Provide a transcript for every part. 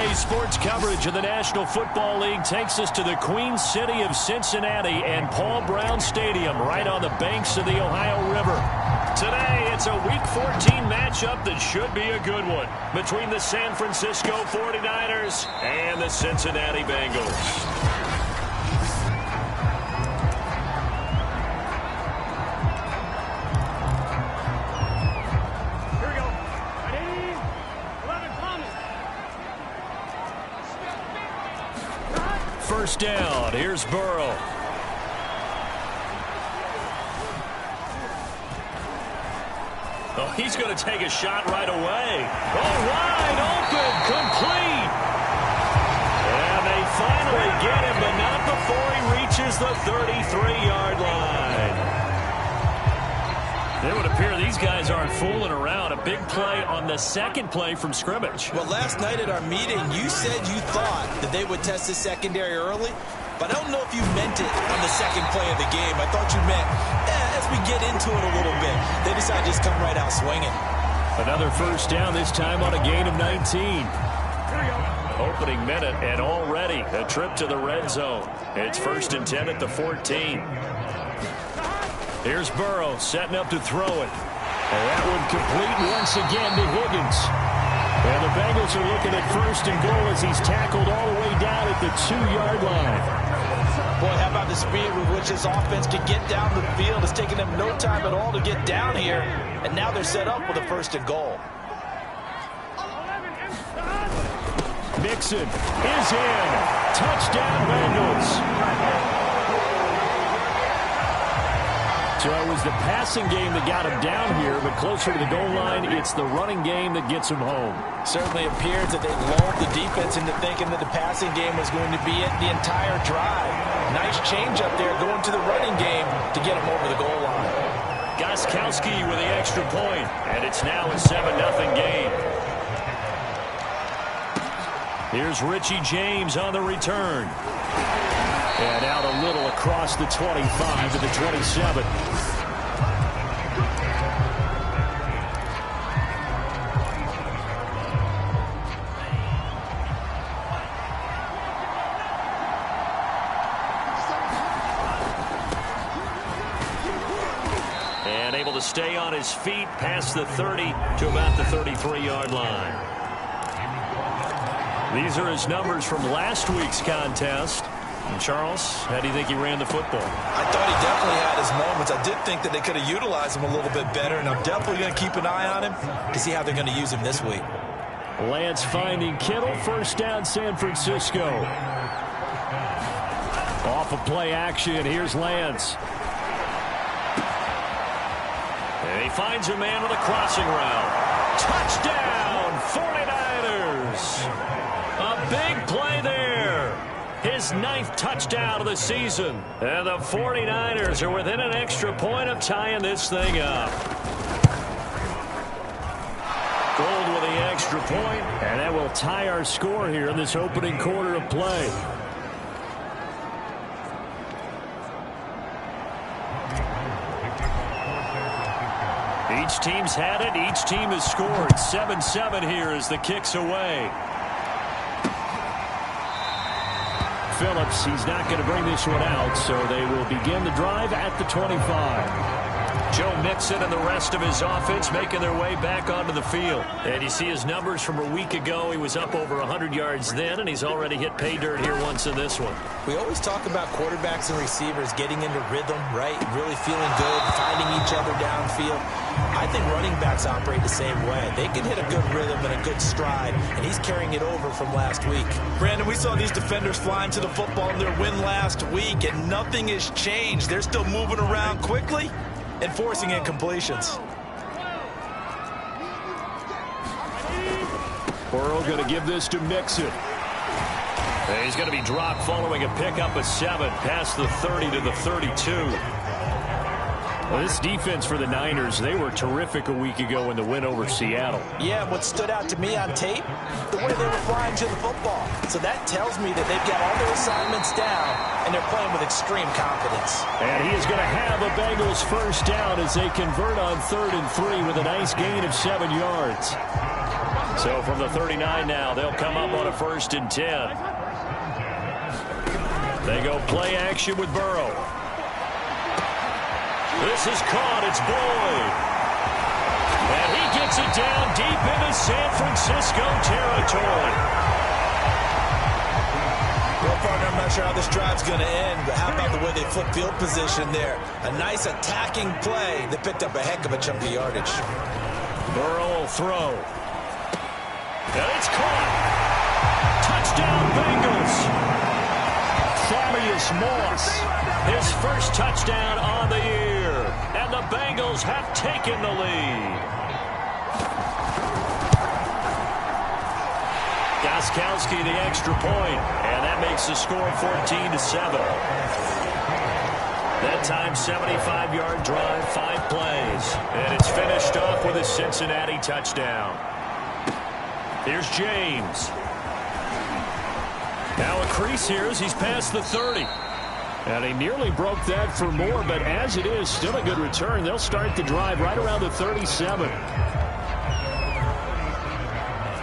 Today's sports coverage of the National Football League takes us to the Queen City of Cincinnati and Paul Brown Stadium right on the banks of the Ohio River. Today, it's a Week 14 matchup that should be a good one between the San Francisco 49ers and the Cincinnati Bengals. First down. Here's Burrow. Oh, he's going to take a shot right away. Oh, wide open, complete. And they finally get him, but not before he reaches the 33-yard line. It would appear these guys aren't fooling around. A big play on the second play from scrimmage. Well, last night at our meeting, you said you thought that they would test the secondary early, but I don't know if you meant it on the second play of the game. I thought you meant, as we get into it a little bit, they decided to just come right out swinging. Another first down, this time on a gain of 19. Opening minute, and already a trip to the red zone. It's 1st and 10 at the 14. Here's Burrow setting up to throw it. And that one complete once again to Higgins. And the Bengals are looking at 1st and goal as he's tackled all the way down at the 2-yard line. Boy, how about the speed with which this offense can get down the field? It's taken them no time at all to get down here. And now they're set up with a 1st and goal. Mixon is in. Touchdown, Bengals. So it was the passing game that got him down here, but closer to the goal line, it's the running game that gets him home. Certainly appears that they lulled the defense into thinking that the passing game was going to be it the entire drive. Nice change up there going to the running game to get him over the goal line. Gostkowski with the extra point, and it's now a 7-0 game. Here's Richie James on the return. And out a little across the 25 to the 27. And able to stay on his feet past the 30 to about the 33-yard line. These are his numbers from last week's contest. And Charles, how do you think he ran the football? I thought he definitely had his moments. I did think that they could have utilized him a little bit better, and I'm definitely going to keep an eye on him to see how they're going to use him this week. Lance finding Kittle. First down, San Francisco. Off of play action. Here's Lance. And he finds a man with a crossing route. Touchdown, 49ers. A big play there. His 9th touchdown of the season. And the 49ers are within an extra point of tying this thing up. Gold with the extra point, and that will tie our score here in this opening quarter of play. Each team's had it. Each team has scored. 7-7 here as the kick's away. Phillips, he's not going to bring this one out, so they will begin the drive at the 25. Joe Mixon and the rest of his offense making their way back onto the field. And you see his numbers from a week ago. He was up over 100 yards then, and he's already hit pay dirt here once in this one. We always talk about quarterbacks and receivers getting into rhythm, right? Really feeling good, finding each other downfield. I think running backs operate the same way. They can hit a good rhythm and a good stride, and he's carrying it over from last week. Brandon, we saw these defenders flying to the football in their win last week, and nothing has changed. They're still moving around quickly and forcing incompletions. Burrow going to give this to Mixon. And he's going to be dropped following a pickup of 7 past the 30 to the 32. Well, this defense for the Niners, they were terrific a week ago in the win over Seattle. Yeah, what stood out to me on tape, the way they were flying to the football. So that tells me that they've got all their assignments down, and they're playing with extreme confidence. And he is going to have a Bengals first down as they convert on 3rd and 3 with a nice gain of 7 yards. So from the 39 now, they'll come up on a 1st and 10. They go play action with Burrow. This is caught. It's Boyd. And he gets it down deep into San Francisco territory. Well, partner, I'm not sure how this drive's going to end, but how about the way they flip field position there? A nice attacking play that picked up a heck of a chunk of yardage. Burrow will throw. And it's caught. Touchdown, Bengals. Thaddeus Moss, his first touchdown on the year. And the Bengals have taken the lead. Gostkowski the extra point, and that makes the score 14-7. That time, 75-yard drive, 5 plays. And it's finished off with a Cincinnati touchdown. Here's James. Now a crease here as he's past the 30. And he nearly broke that for more, but as it is, still a good return. They'll start the drive right around the 37.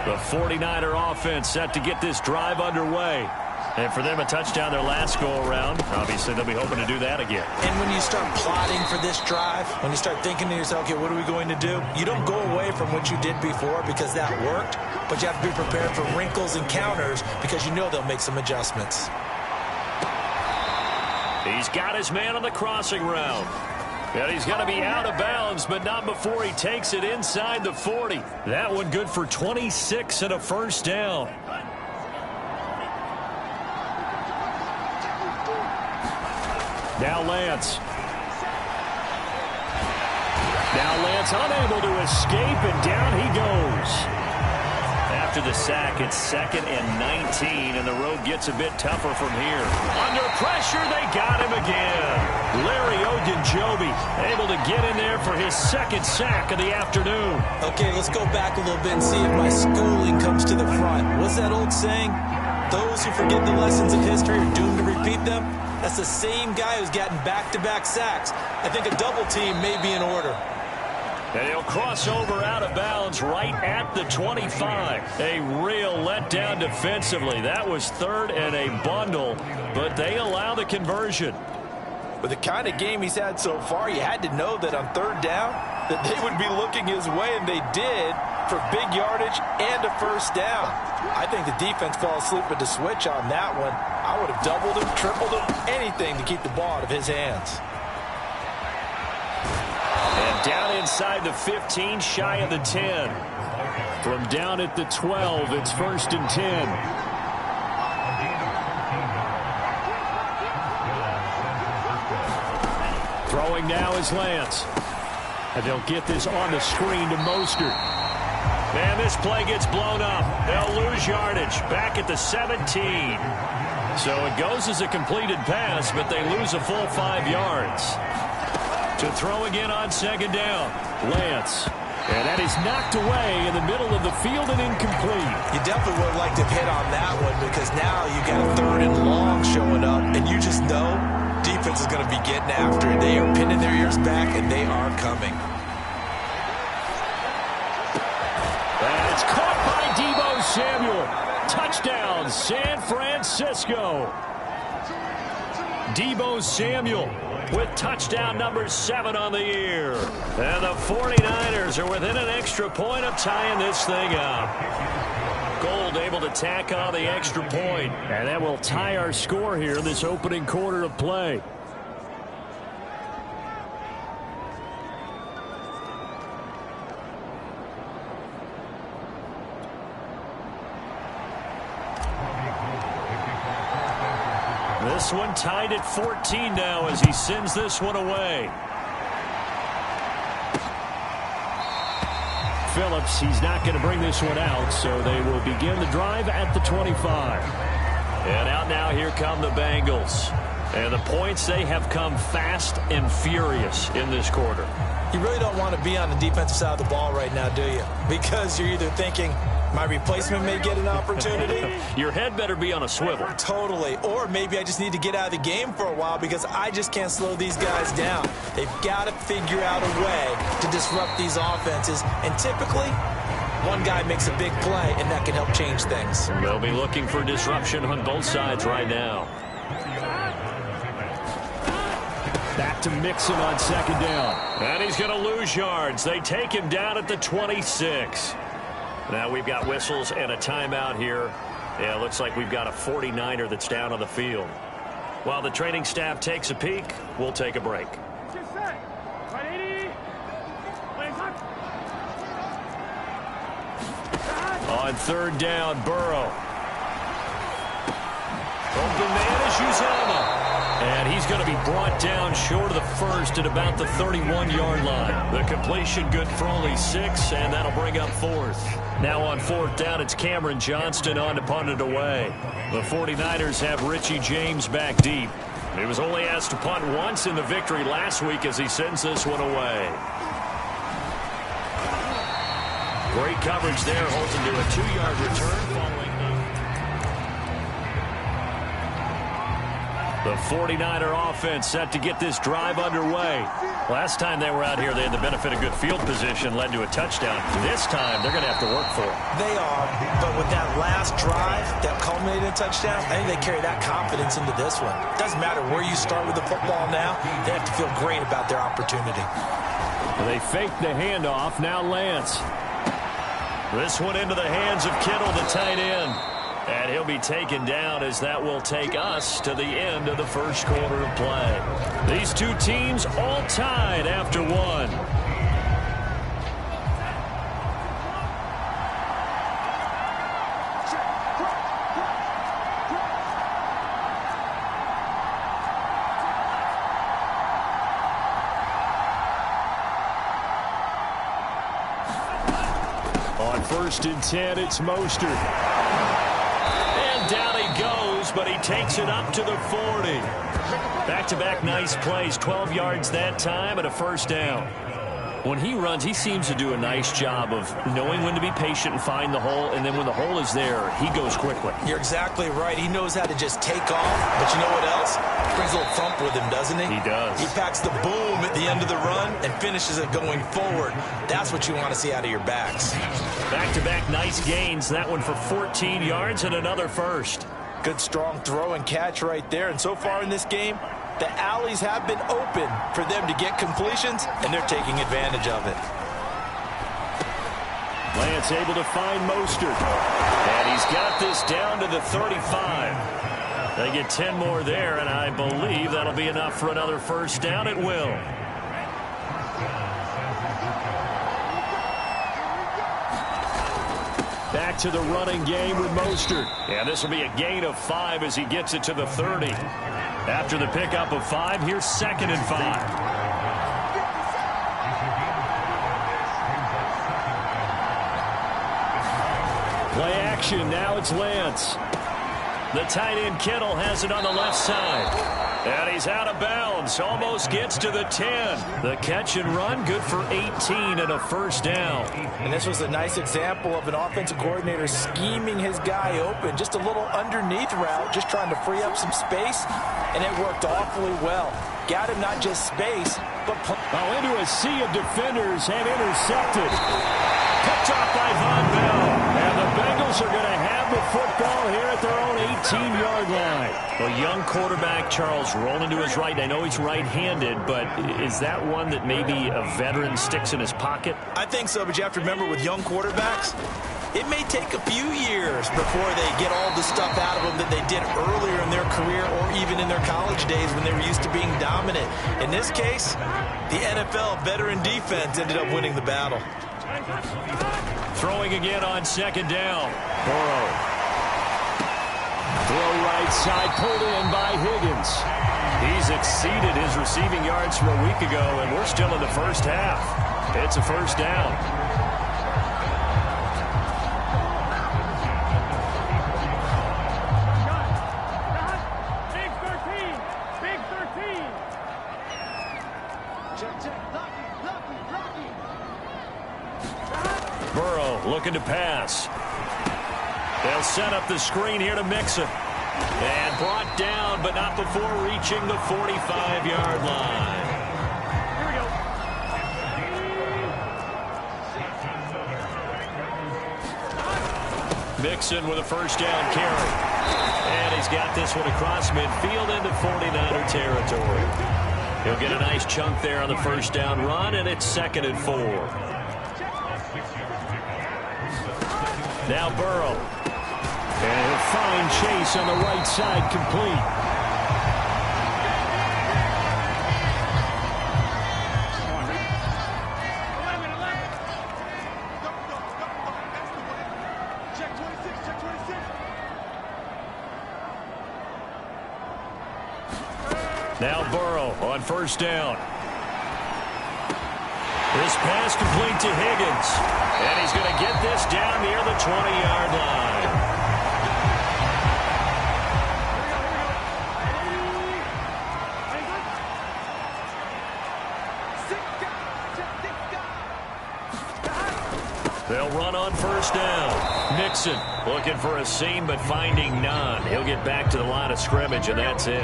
The 49er offense set to get this drive underway. And for them, a touchdown their last go-around. Obviously, they'll be hoping to do that again. And when you start plotting for this drive, when you start thinking to yourself, okay, what are we going to do? You don't go away from what you did before because that worked, but you have to be prepared for wrinkles and counters because you know they'll make some adjustments. He's got his man on the crossing route. And he's going to be out of bounds, but not before he takes it inside the 40. That one good for 26 and a first down. Now Lance. Now Lance unable to escape, and down he goes. After the sack, it's 2nd and 19, and the road gets a bit tougher from here. Under pressure, they got him again. Larry Ogunjobi able to get in there for his 2nd sack of the afternoon. Okay, let's go back a little bit and see if my schooling comes to the front. What's that old saying? Those who forget the lessons of history are doomed to repeat them. That's the same guy who's gotten back-to-back sacks. I think a double team may be in order. And he'll cross over out of bounds right at the 25. A real letdown defensively. That was 3rd and a bundle, but they allow the conversion. With the kind of game he's had so far, you had to know that on 3rd down, that they would be looking his way, and they did, for big yardage and a first down. I think the defense fell asleep with the switch on that one. I would have doubled him, tripled him, anything to keep the ball out of his hands. And down inside the 15, shy of the 10. From down at the 12, it's 1st and 10. Throwing now is Lance. And they'll get this on the screen to Mostert. And this play gets blown up. They'll lose yardage back at the 17. So it goes as a completed pass, but they lose a full 5 yards. To throw again on 2nd down, Lance. And that is knocked away in the middle of the field and incomplete. You definitely would have liked to have hit on that one because now you got a 3rd and long showing up, and you just know defense is going to be getting after it. They are pinning their ears back, and they are coming. And it's caught by Deebo Samuel. Touchdown, San Francisco. Deebo Samuel with touchdown number 7 on the year. And the 49ers are within an extra point of tying this thing up. Gold able to tack on the extra point. And that will tie our score here in this opening quarter of play. This one tied at 14 now as he sends this one away. Phillips, he's not going to bring this one out, so they will begin the drive at the 25. And out now, here come the Bengals. And the points, they have come fast and furious in this quarter. You really don't want to be on the defensive side of the ball right now, do you? Because you're either thinking, my replacement may get an opportunity. Your head better be on a swivel. Totally. Or maybe I just need to get out of the game for a while because I just can't slow these guys down. They've got to figure out a way to disrupt these offenses. And typically, One guy makes a big play, and that can help change things. They'll be looking for disruption on both sides right now. Back to Mixon on second down. And he's going to lose yards. They take him down at the 26. Now we've got whistles and a timeout here. Yeah, it looks like we've got a 49er that's down on the field. While the training staff takes a peek, we'll take a break. On third down, Burrow. Open man is Uzomah. And he's going to be brought down short of the first at about the 31-yard line. The completion good for only 6, and that'll bring up fourth. Now on fourth down, it's Cameron Johnston on to punt it away. The 49ers have Richie James back deep. He was only asked to punt once in the victory last week as he sends this one away. Great coverage there, holds him to a 2-yard return following. The 49er offense set to get this drive underway. Last time they were out here, they had the benefit of good field position, led to a touchdown. This time, they're going to have to work for it. They are, but with that last drive that culminated in a touchdown, I think they carry that confidence into this one. It doesn't matter where you start with the football now. They have to feel great about their opportunity. They fake the handoff. Now Lance. This one into the hands of Kittle, the tight end. And he'll be taken down as that will take us to the end of the first quarter of play. These two teams all tied after one. On 1st and 10, it's Mostert. Down he goes, but he takes it up to the 40. Back-to-back nice plays, 12 yards that time and a first down. When he runs, he seems to do a nice job of knowing when to be patient and find the hole, and then when the hole is there, he goes quickly. You're exactly right. He knows how to just take off, but you know what else? Brings a little thump with him, doesn't he? He does. He packs the boom at the end of the run and finishes it going forward. That's what you want to see out of your backs. Back-to-back nice gains. That one for 14 yards and another first. Good strong throw and catch right there. And so far in this game, the alleys have been open for them to get completions, and they're taking advantage of it. Lance able to find Mostert. And he's got this down to the 35. They get 10 more there, and I believe that'll be enough for another first down. It will. Back to the running game with Mostert. And this will be a gain of 5 as he gets it to the 30. After the pickup of 5, here's 2nd and 5. Play action. Now it's Lance. The tight end Kittle has it on the left side. And he's out of bounds. Almost gets to the 10. The catch and run, good for 18 and a first down. And this was a nice example of an offensive coordinator scheming his guy open. Just a little underneath route, just trying to free up some space. And it worked awfully well. Got him not just space, but... into a sea of defenders and intercepted. Picked off by Von Bell. And the Bengals are going to have the football here at their own 18-yard line. Well, young quarterback Charles rolling to his right. I know he's right-handed, but is that one that maybe a veteran sticks in his pocket? I think so, but you have to remember with young quarterbacks, it may take a few years before they get all the stuff out of them that they did earlier in their career or even in their college days when they were used to being dominant. In this case, the NFL veteran defense ended up winning the battle. Throwing again on 2nd down. Burrow. Throw right side, pulled in by Higgins. He's exceeded his receiving yards from a week ago, and we're still in the first half. It's a first down. Burrow looking to pass. They'll set up the screen here to Mixon. And brought down, but not before reaching the 45-yard line. Here we go. Mixon with a first down carry. And he's got this one across midfield into 49er territory. He'll get a nice chunk there on the first down run, and it's 2nd and 4. Now Burrow. And he'll find Chase on the right side, complete. Now Burrow on first down. This pass complete to Higgins. And he's going to get this down near the 20-yard line. They'll run on first down. Mixon looking for a seam but finding none. He'll get back to the line of scrimmage, and that's it.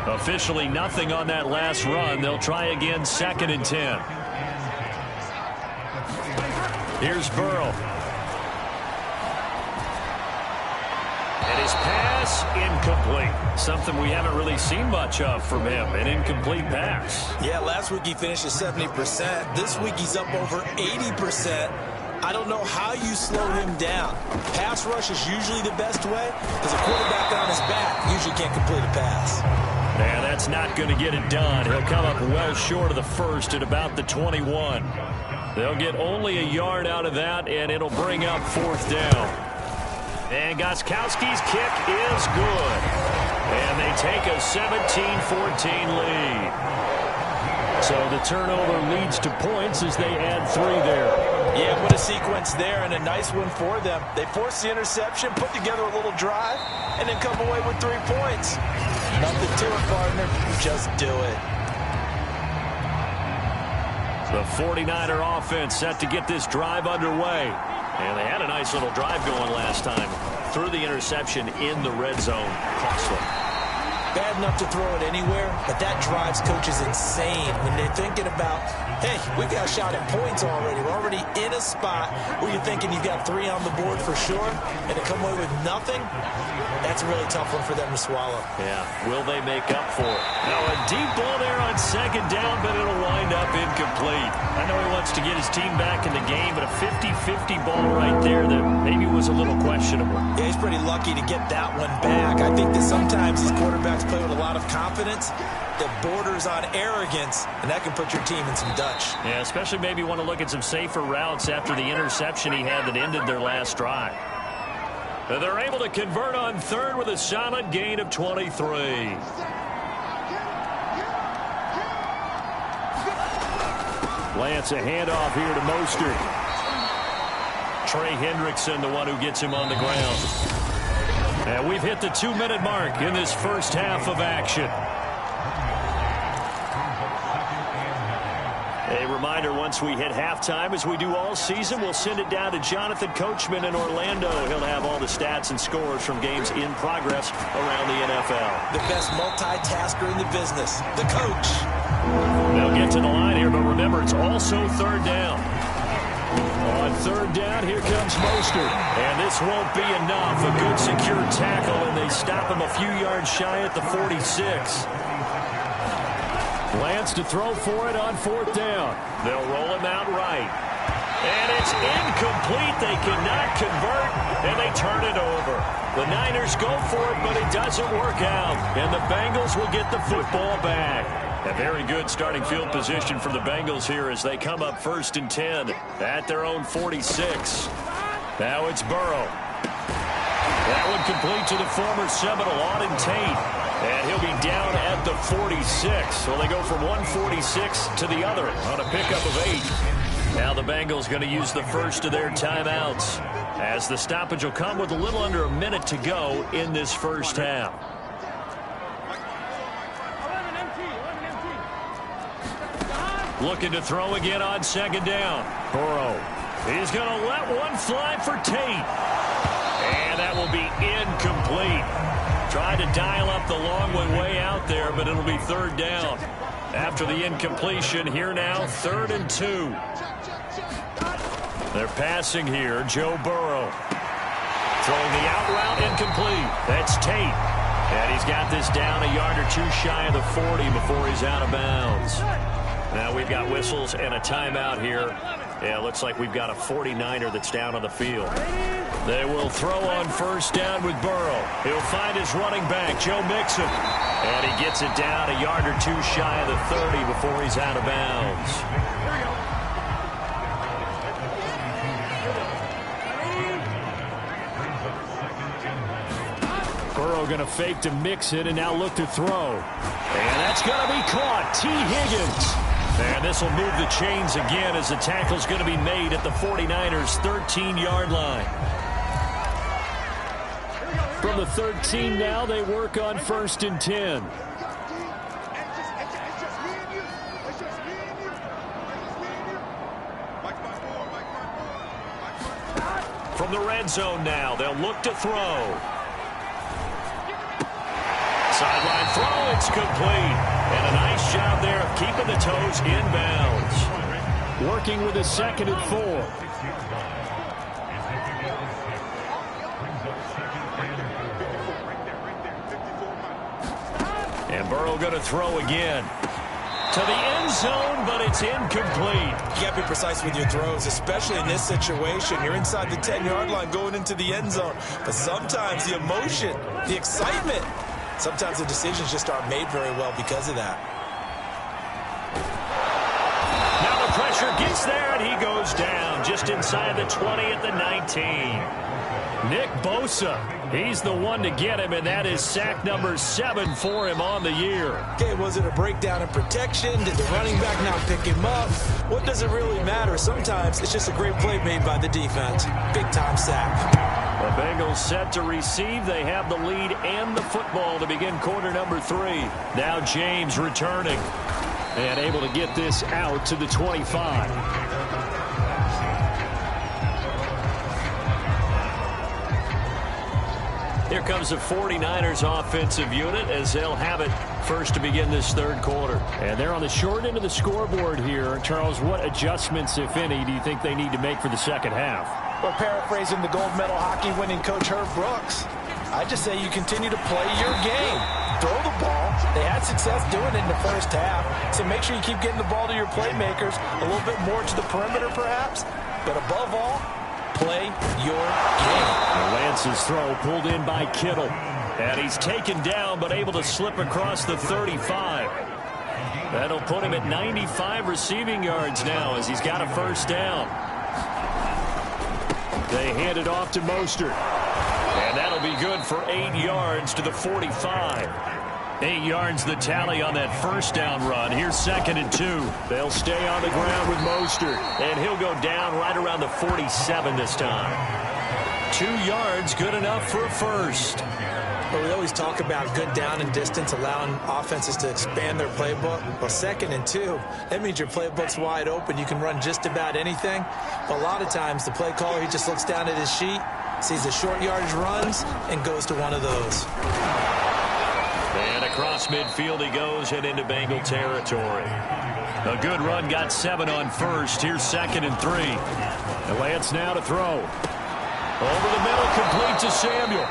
Officially nothing on that last run. They'll try again, 2nd and 10. Here's Burrow. And his pass incomplete. Something we haven't really seen much of from him, an incomplete pass. Yeah, last week he finished at 70%. This week he's up over 80%. I don't know how you slow him down. Pass rush is usually the best way because a quarterback on his back usually can't complete a pass. And that's not going to get it done. He'll come up well short of the first at about the 21. They'll get only a yard out of that, and it'll bring up 4th down. And Gostkowski's kick is good. And they take a 17-14 lead. So the turnover leads to points as they add 3 there. Yeah, what a sequence there, and a nice one for them. They force the interception, put together a little drive, and then come away with 3 points. Nothing to it, partner. Just do it. The 49er offense set to get this drive underway. And they had a nice little drive going last time. Threw the interception in the red zone. Costly. Bad enough to throw it anywhere, but that drives coaches insane when they're thinking about, hey, we got a shot at points already. We're already in a spot where you're thinking you've got 3 on the board for sure, and to come away with nothing, that's a really tough one for them to swallow. Yeah, will they make up for it? Now a deep ball there on 2nd down, but it'll wind up incomplete. I know he wants to get his team back in the game, but a 50-50 ball right there that maybe was a little questionable. Yeah, he's pretty lucky to get that one back. I think that sometimes these quarterbacks play with a lot of confidence that borders on arrogance, and that can put your team in some Dutch. Yeah, especially maybe want to look at some safer routes after the interception he had that ended their last drive. And they're able to convert on 3rd with a solid gain of 23. Lance, a handoff here to Mostert. Trey Hendrickson, the one who gets him on the ground. And we've hit the 2-minute mark in this first half of action. A reminder, once we hit halftime, as we do all season, we'll send it down to Jonathan Coachman in Orlando. He'll have all the stats and scores from games in progress around the NFL. The best multitasker in the business, the coach. They'll get to the line here, but remember, it's also 3rd down. On 3rd down, here comes Mostert. And this won't be enough. A good secure tackle, and they stop him a few yards shy at the 46. Lance to throw for it on 4th down. They'll roll him out right. And it's incomplete. They cannot convert, and they turn it over. The Niners go for it, but it doesn't work out. And the Bengals will get the football back. A very good starting field position for the Bengals here as they come up 1st and 10 at their own 46. Now it's Burrow. That one complete to the former Seminole, Auden Tate. And he'll be down at the 46. So they go from 146 to the other on a pickup of 8. Now the Bengals going to use the first of their timeouts as the stoppage will come with a little under a minute to go in this first half. Looking to throw again on 2nd down. Burrow. He's going to let one fly for Tate. And that will be incomplete. Tried to dial up the long one way out there, but it'll be 3rd down. After the incompletion, here now, 3rd and 2. They're passing here, Joe Burrow. Throwing the out route incomplete. That's Tate. And he's got this down a yard or two shy of the 40 before he's out of bounds. Now we've got whistles and a timeout here. Yeah, it looks like we've got a 49er that's down on the field. They will throw on first down with Burrow. He'll find his running back, Joe Mixon. And he gets it down a yard or two shy of the 30 before he's out of bounds. Burrow going to fake to Mixon and now look to throw. And that's going to be caught. T. Higgins. And this will move the chains again as the tackle's going to be made at the 49ers' 13-yard line. From the 13 now, they work on 1st and 10. From the red zone now, they'll look to throw. Sideline throw, it's complete. And a nice job there of keeping the toes inbounds. Working with a 2nd and 4. And Burrow going to throw again. To the end zone, but it's incomplete. You got to be precise with your throws, especially in this situation. You're inside the 10-yard line going into the end zone. But sometimes the emotion, the excitement, sometimes the decisions just aren't made very well because of that. Now the pressure gets there, and he goes down just inside the 20 at the 19. Nick Bosa, he's the one to get him, and that is sack number 7 for him on the year. Okay, was it a breakdown in protection? Did the running back not pick him up? What does it really matter? Sometimes it's just a great play made by the defense. Big-time sack. The Bengals set to receive. They have the lead and the football to begin quarter number 3. Now James returning and able to get this out to the 25. Here comes the 49ers offensive unit as they'll have it first to begin this 3rd quarter. And they're on the short end of the scoreboard here. Charles, what adjustments, if any, do you think they need to make for the 2nd half? Well, paraphrasing the gold medal hockey winning coach Herb Brooks, I just say you continue to play your game. Throw the ball. They had success doing it in the 1st half, so make sure you keep getting the ball to your playmakers, a little bit more to the perimeter perhaps, but above all, play your game. Lance's throw pulled in by Kittle. And he's taken down but able to slip across the 35. That'll put him at 95 receiving yards now as he's got a 1st down. They hand it off to Mostert. And that'll be good for 8 yards to the 45. 8 yards the tally on that 1st down run. Here's 2nd and 2. They'll stay on the ground with Mostert. And he'll go down right around the 47 this time. 2 yards, good enough for a 1st. Well, we always talk about good down and distance, allowing offenses to expand their playbook. Well, 2nd and 2, that means your playbook's wide open. You can run just about anything. But a lot of times, the play caller, he just looks down at his sheet, sees the short yardage runs, and goes to one of those. And across midfield he goes and into Bengal territory. A good run, got 7 on 1st. Here's 2nd and 3. And Lance now to throw. Over the middle, complete to Samuel.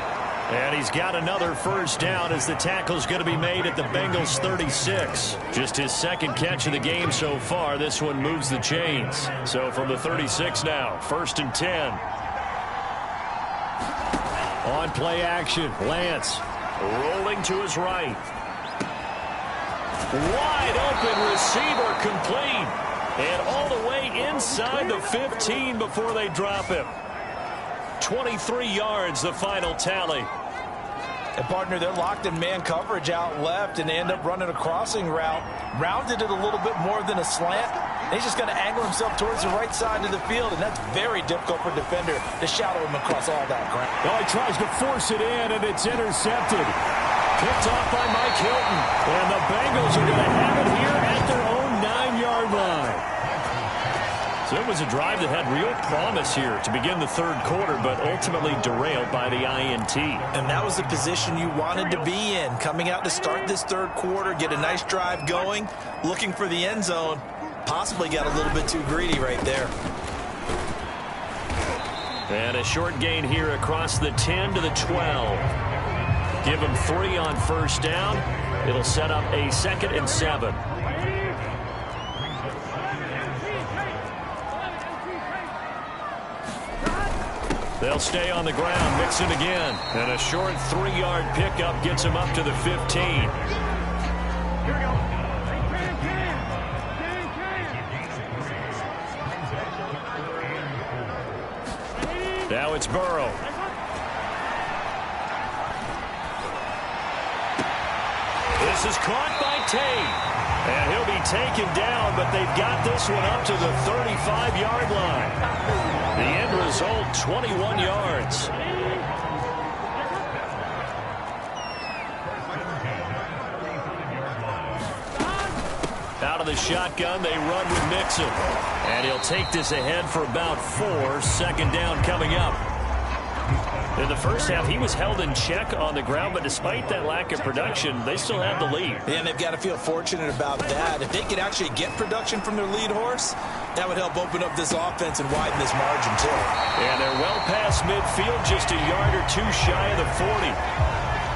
And he's got another 1st down as the tackle's going to be made at the Bengals' 36. Just his 2nd catch of the game so far. This one moves the chains. So from the 36 now, 1st and 10. On play action, Lance. Rolling to his right. Wide open receiver, complete. And all the way inside the 15 before they drop him. 23 yards, the final tally. And, partner, they're locked in man coverage out left, and they end up running a crossing route. Rounded it a little bit more than a slant. And he's just going to angle himself towards the right side of the field, and that's very difficult for a defender to shadow him across all that ground. Well, he tries to force it in, and it's intercepted. Picked off by Mike Hilton. And the Bengals are going to have it here at their own 9-yard line. So it was a drive that had real promise here to begin the 3rd quarter, but ultimately derailed by the INT. And that was the position you wanted to be in, coming out to start this 3rd quarter, get a nice drive going, looking for the end zone. Possibly got a little bit too greedy right there. And a short gain here across the 10 to the 12. Give him 3 on first down. It'll set up a 2nd and 7. They'll stay on the ground, mix it again. And a short 3-yard pickup gets him up to the 15. Now it's Burrow. This is caught by Tate. And he'll be taken down, but they've got this one up to the 35-yard line. The end result, 21 yards. Out of the shotgun, they run with Mixon. And he'll take this ahead for about 4. 2nd down coming up. In the first half, he was held in check on the ground, but despite that lack of production, they still have the lead. Yeah, and they've got to feel fortunate about that. If they could actually get production from their lead horse, that would help open up this offense and widen this margin, too. And they're well past midfield, just a yard or 2 shy of the 40.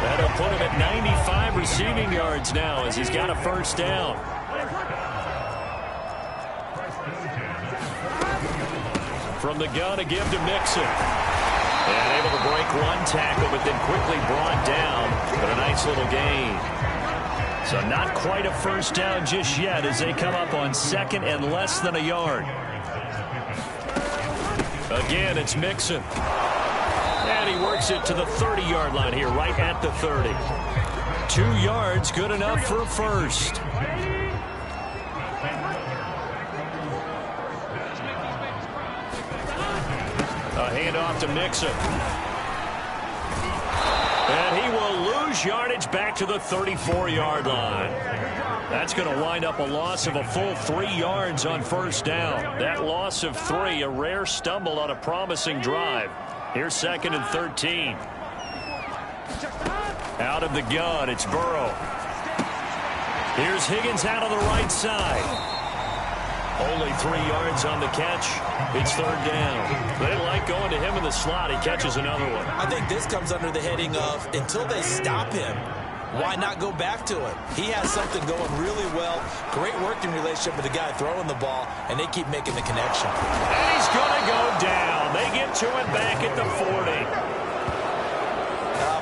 That'll put him at 95 receiving yards now as he's got a first down. From the gun, a give to Mixon. And able to break 1 tackle, but then quickly brought down. But a nice little gain. So not quite a first down just yet as they come up on 2nd and less than a yard. Again, it's Mixon. And he works it to the 30-yard line here, right at the 30. 2 yards, good enough for a first. A handoff to Mixon. And he will lose yardage back to the 34-yard line. That's going to wind up a loss of a full 3 yards on first down. That loss of 3, a rare stumble on a promising drive. Here's 2nd and 13. Out of the gun, it's Burrow. Here's Higgins out on the right side. Only 3 yards on the catch. It's 3rd down. They like going to him in the slot. He catches another one. I think this comes under the heading of until they stop him, why not go back to it? He has something going really well. Great working relationship with the guy throwing the ball, and they keep making the connection. And he's going to go down. They get to it back at the 40.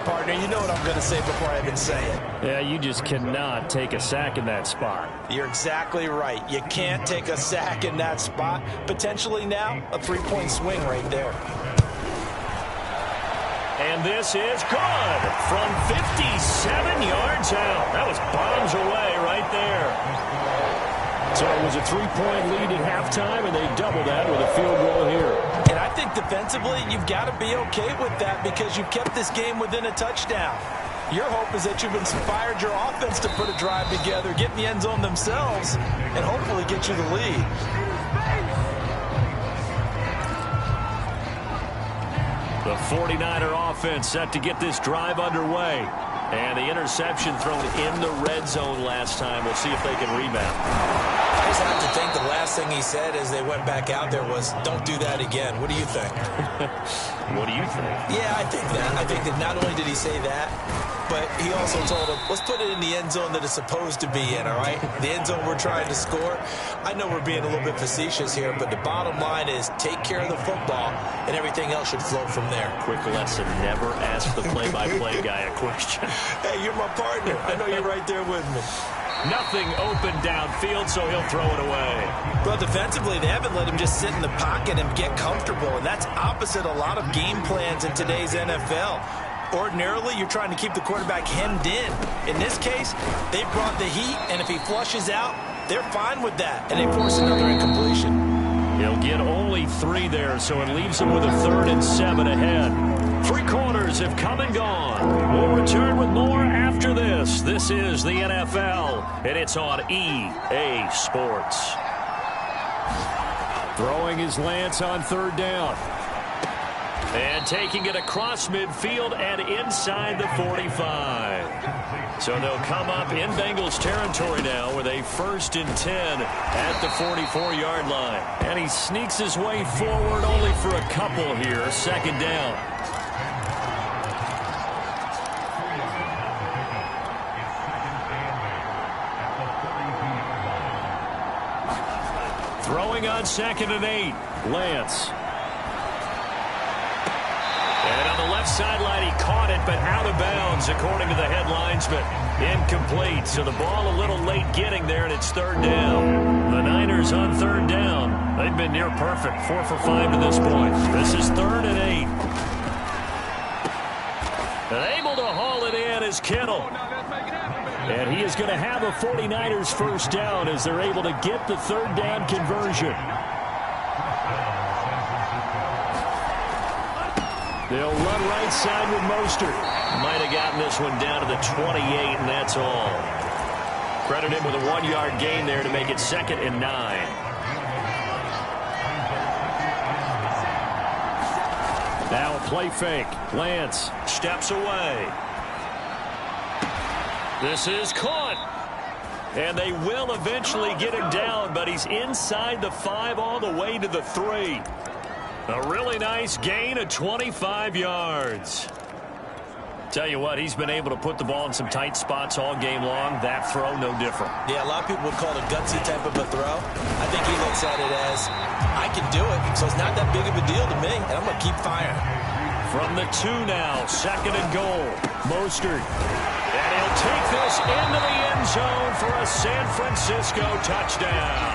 Partner, you know what I'm going to say before I even say it. Yeah, you just cannot take a sack in that spot. You're exactly right. You can't take a sack in that spot. Potentially now, a 3-point swing right there. And this is good from 57 yards out. That was bombs away right there. So it was a 3-point lead at halftime, and they doubled that with a field goal here. And I think defensively, you've got to be okay with that because you've kept this game within a touchdown. Your hope is that you've inspired your offense to put a drive together, get in the end zone themselves, and hopefully get you the lead. The 49er offense set to get this drive underway. And the interception thrown in the red zone last time. We'll see if they can rebound. I just have to think the last thing he said as they went back out there was, don't do that again. What do you think? What do you think? Yeah, I think that. I think that not only did he say that, but he also told him, let's put it in the end zone that it's supposed to be in, all right? The end zone we're trying to score. I know we're being a little bit facetious here, but the bottom line is take care of the football, and everything else should flow from there. Quick lesson, never ask the play-by-play guy a question. Hey, you're my partner. I know you're right there with me. Nothing open downfield, so he'll throw it away. Well, defensively, they haven't let him just sit in the pocket and get comfortable, and that's opposite a lot of game plans in today's NFL. Ordinarily, you're trying to keep the quarterback hemmed in. In this case, they brought the heat, and if he flushes out, they're fine with that, and they force another incompletion. He'll get only 3 there, so it leaves him with a 3rd and 7 ahead. 3 quarters have come and gone. We'll return with more after this. This is the NFL, and it's on EA Sports. Throwing his Lance on 3rd down. And taking it across midfield and inside the 45. So they'll come up in Bengals territory now with a 1st and 10 at the 44-yard line. And he sneaks his way forward only for a couple here. 2nd down. Throwing on 2nd and 8. Lance. And on the left sideline, he caught it, but out of bounds, according to the head linesman. Incomplete, so the ball a little late getting there, and it's 3rd down. The Niners on 3rd down. They've been near perfect, 4 for 5 to this point. This is 3rd and 8. And able to haul it in is Kittle. And he is going to have a 49ers 1st down as they're able to get the 3rd down conversion. They'll run right side with Mostert. Might have gotten this one down to the 28, and that's all. Credit him with a 1-yard gain there to make it 2nd and 9. Now a play fake. Lance steps away. This is caught. And they will eventually get him down, but he's inside the 5 all the way to the 3. A really nice gain of 25 yards. Tell you what, he's been able to put the ball in some tight spots all game long. That throw, no different. Yeah, a lot of people would call it a gutsy type of a throw. I think he looks at it as, I can do it, so it's not that big of a deal to me, and I'm going to keep firing. From the 2 now, 2nd and goal. Mostert. And he'll take this into the end zone for a San Francisco touchdown.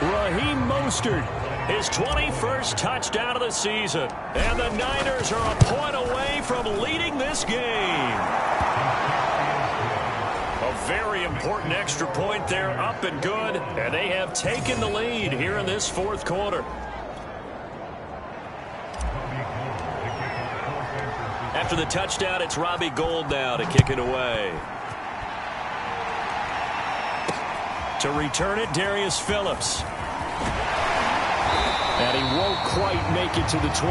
Raheem Mostert. His 21st touchdown of the season. And the Niners are a point away from leading this game. A very important extra point there, up and good. And they have taken the lead here in this 4th quarter. After the touchdown, it's Robbie Gould now to kick it away. To return it, Darius Phillips. And he won't quite make it to the 25.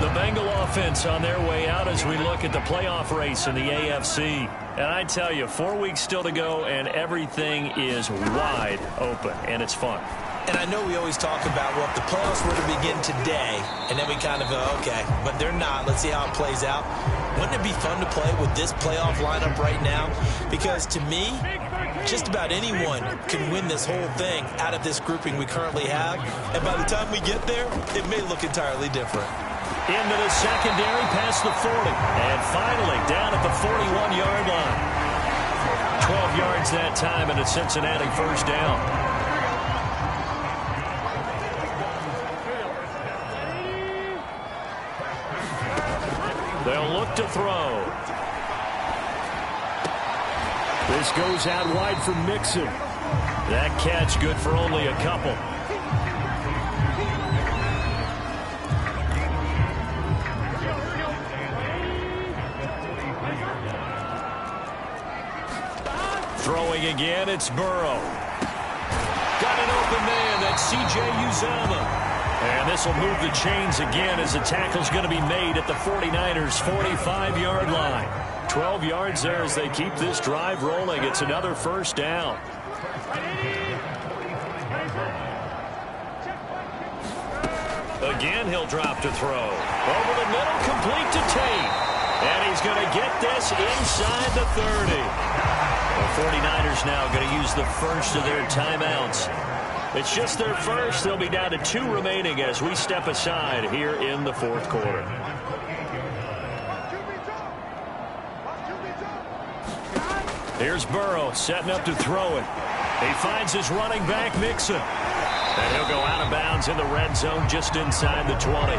The Bengal offense on their way out as we look at the playoff race in the AFC. And I tell you, 4 weeks still to go, and everything is wide open, and it's fun. And I know we always talk about, well, if the playoffs were to begin today, and then we kind of go, okay, but they're not. Let's see how it plays out. Wouldn't it be fun to play with this playoff lineup right now? Because to me, just about anyone can win this whole thing out of this grouping we currently have. And by the time we get there, it may look entirely different. Into the secondary, past the 40. And finally, down at the 41-yard line. 12 yards that time, and a Cincinnati 1st down. They'll look to throw. This goes out wide for Mixon. That catch good for only a couple. Throwing again, it's Burrow. Got an open man, that's C.J. Uzomah. And this will move the chains again as the tackle's going to be made at the 49ers' 45-yard line. 12 yards there as they keep this drive rolling. It's another 1st down. Again, he'll drop to throw. Over the middle, complete to Tate. And he's going to get this inside the 30. The 49ers now going to use the first of their timeouts. It's just their first. They'll be down to 2 remaining as we step aside here in the 4th quarter. Here's Burrow setting up to throw it. He finds his running back, Mixon. And he'll go out of bounds in the red zone just inside the 20.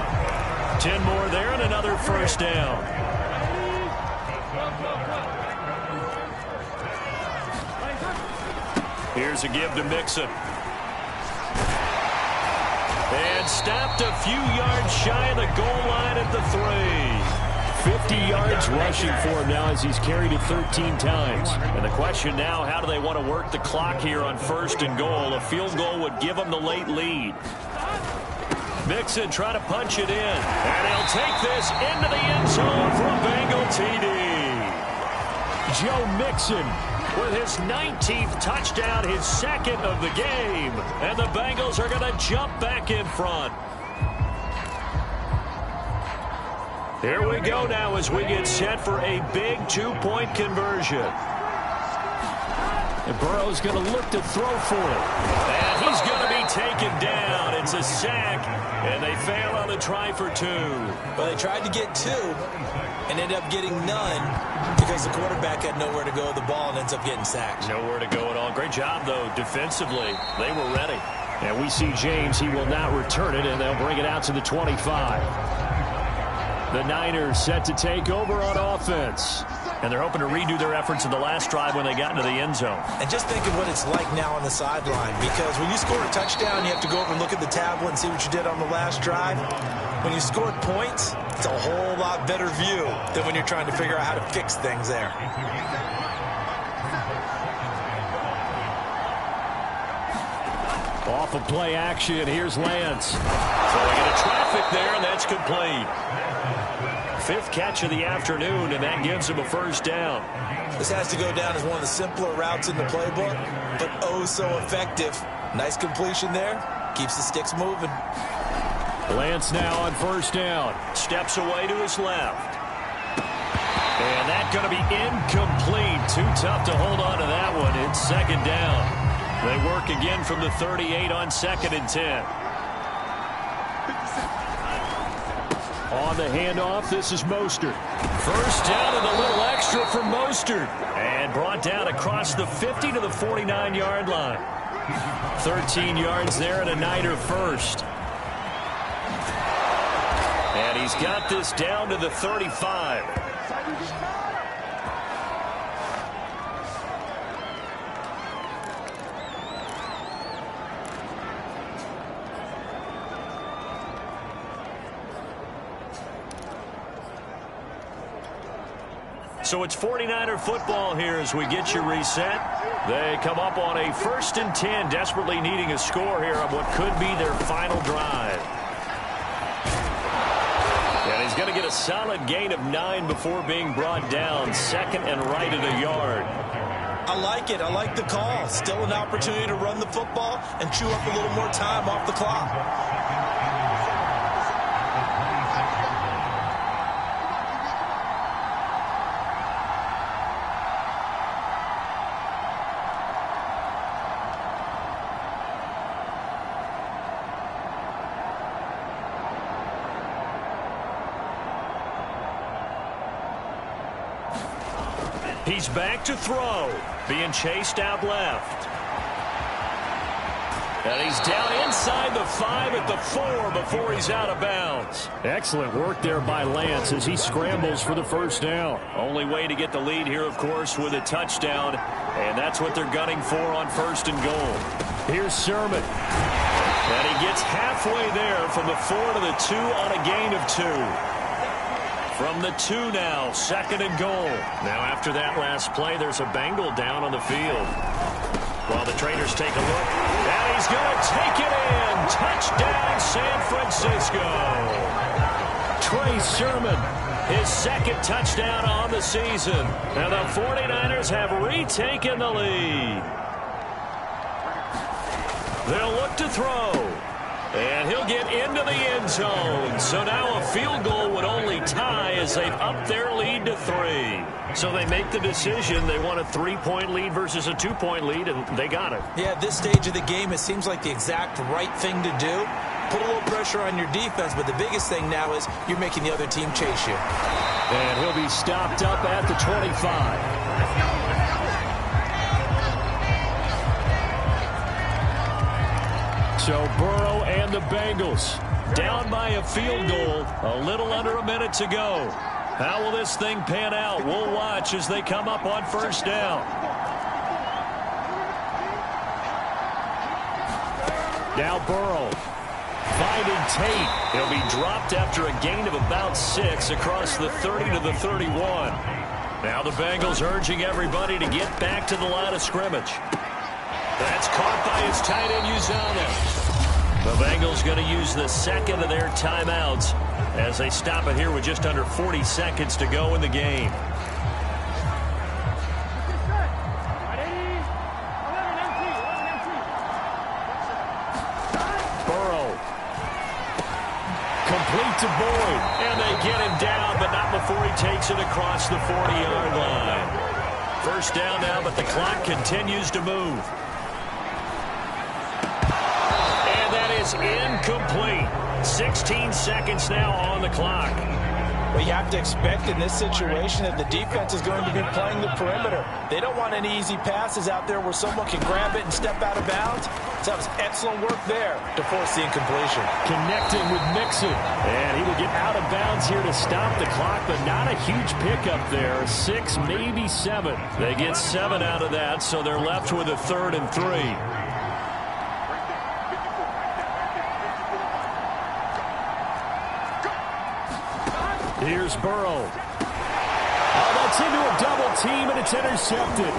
10 more there and another 1st down. Here's a give to Mixon. And stopped a few yards shy of the goal line at the 3. 50 yards rushing for him now as he's carried it 13 times. And the question now, how do they want to work the clock here on 1st and goal? A field goal would give them the late lead. Mixon trying to punch it in. And he'll take this into the end zone for a Bengal TD. Joe Mixon with his 19th touchdown, his 2nd of the game. And the Bengals are going to jump back in front. Here we go now as we get set for a big 2-point conversion. And Burrow's going to look to throw for it. And he's going to be taken down. It's a sack, and they fail on the try for 2. Well, they tried to get 2 and ended up getting none because the quarterback had nowhere to go with the ball and ends up getting sacked. Nowhere to go at all. Great job, though, defensively. They were ready. And we see James. He will not return it, and they'll bring it out to the 25. The Niners set to take over on offense. And they're hoping to redo their efforts in the last drive when they got into the end zone. And just think of what it's like now on the sideline, because when you score a touchdown, you have to go over and look at the tablet and see what you did on the last drive. When you scored points, it's a whole lot better view than when you're trying to figure out how to fix things there. Off of play action, here's Lance. So they get a traffic there, and that's complete. 5th catch of the afternoon, and that gives him a 1st down. This has to go down as one of the simpler routes in the playbook, but oh so effective. Nice completion there. Keeps the sticks moving. Lance now on 1st down. Steps away to his left. And that's going to be incomplete. Too tough to hold on to that one. It's 2nd down. They work again from the 38 on 2nd and 10. On the handoff, this is Mostert. 1st down and a little extra for Mostert. And brought down across the 50 to the 49-yard line. 13 yards there and a Niner 1st. And he's got this down to the 35. So it's 49er football here as we get you reset. They come up on a 1st and 10, desperately needing a score here on what could be their final drive. And he's going to get a solid gain of 9 before being brought down. 2nd and right at a yard. I like it. I like the call. Still an opportunity to run the football and chew up a little more time off the clock. He's back to throw. Being chased out left. And he's down inside the 5 at the 4 before he's out of bounds. Excellent work there by Lance as he scrambles for the 1st down. Only way to get the lead here, of course, with a touchdown. And that's what they're gunning for on 1st and goal. Here's Sermon. And he gets halfway there from the 4 to the 2 on a gain of 2. From the 2 now, 2nd and goal. Now after that last play, there's a Bengal down on the field. While the Traders take a look, and he's going to take it in. Touchdown, San Francisco. Trey Sermon. His 2nd touchdown on the season. And the 49ers have retaken the lead. They'll look to throw. And he'll get into the end zone. So now a field goal would only tie as they've upped their lead to 3. So they make the decision. They want a 3-point lead versus a 2-point lead, and they got it. Yeah, at this stage of the game, it seems like the exact right thing to do. Put a little pressure on your defense, but the biggest thing now is you're making the other team chase you. And he'll be stopped up at the 25. So Burrow and the Bengals down by a field goal, a little under a minute to go. How will this thing pan out? We'll watch as they come up on 1st down. Now Burrow finding Tate. He'll be dropped after a gain of about 6 across the 30 to the 31. Now the Bengals urging everybody to get back to the line of scrimmage. That's caught by his tight end, Uzomah. The Bengals going to use the second of their timeouts as they stop it here with just under 40 seconds to go in the game. Complete to Boyd, and they get him down, but not before he takes it across the 40-yard line. First down now, but the clock continues to move. And that is incomplete. 16 seconds now on the clock. Well, you have to expect in this situation that the defense is going to be playing the perimeter. They don't want any easy passes out there where someone can grab it and step out of bounds. So that was excellent work there to force the incompletion. Connecting with Mixon. And he will get out of bounds here to stop the clock, but not a huge pickup there. 6, maybe 7. They get 7 out of that, so they're left with a 3rd and 3. Here's Burrow. Oh, that's into a double team, and it's intercepted.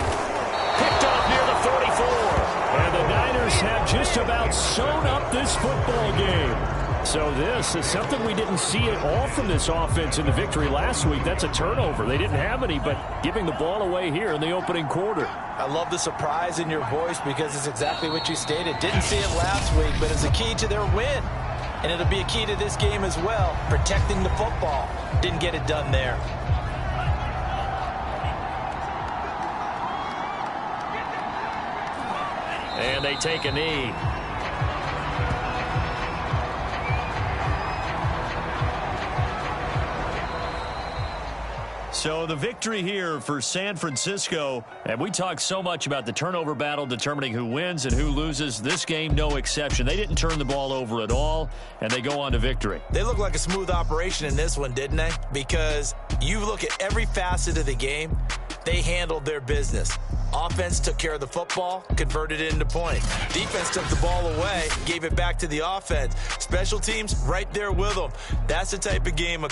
Picked off near the 44. And the Niners have just about sewn up this football game. So this is something we didn't see at all from this offense in the victory last week. That's a turnover. They didn't have any, but giving the ball away here in the opening quarter. I love the surprise in your voice because it's exactly what you stated. Didn't see it last week, but it's a key to their win. And it'll be a key to this game as well, protecting the football. Didn't get it done there. And they take a knee. So the victory here for San Francisco, and we talk so much about the turnover battle determining who wins and who loses. This game, no exception. They didn't turn the ball over at all, and they go on to victory. They look like a smooth operation in this one, didn't they? Because you look at every facet of the game, they handled their business. Offense took care of the football, converted it into points. Defense took the ball away, gave it back to the offense. Special teams right there with them. That's the type of game